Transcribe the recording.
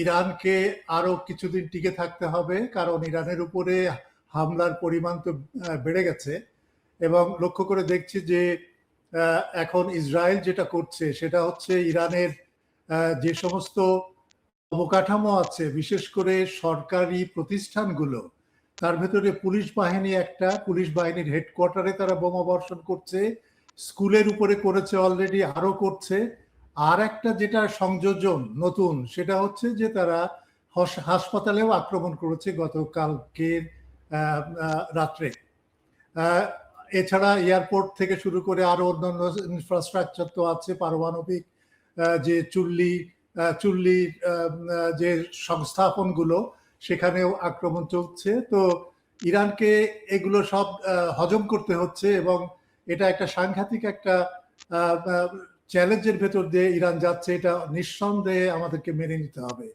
ইরানকে আরো কিছুদিন টিকে থাকতে হবে, কারণ ইরানের উপরে হামলার পরিমাণ তো বেড়ে গেছে। এবং লক্ষ্য করে দেখছি যে এখন ইসরায়েল যেটা করছে সেটা হচ্ছে ইরানের যে সমস্ত অবকাঠামো আছে, বিশেষ করে সরকারি প্রতিষ্ঠানগুলো, তার ভেতরে পুলিশ বাহিনী একটা, পুলিশ বাহিনীর হেডকোয়ার্টারে তারা বোমা বর্ষণ করছে, স্কুলের উপরে করেছে অলরেডি, আরো করছে। আর একটা যেটা সংযোজন নতুন, সেটা হচ্ছে যে তারা হাসপাতালেও আক্রমণ করেছে গতকালকে রাত্রে। এছাড়া এয়ারপোর্ট থেকে শুরু করে আরো অন্যান্য ইনফ্রাস্ট্রাকচার তো আছে, পারমাণবিক যে চুল্লি যে সংস্থাপনগুলো, সেখানেও আক্রমণ চলছে। তো ইরানকে এগুলো সব হজম করতে হচ্ছে, এবং এটা একটা সাংঘাতিক একটা চ্যালেঞ্জের ভেতর দিয়ে ইরান যাচ্ছে, এটা নিঃসন্দেহে আমাদেরকে মেনে নিতে হবে।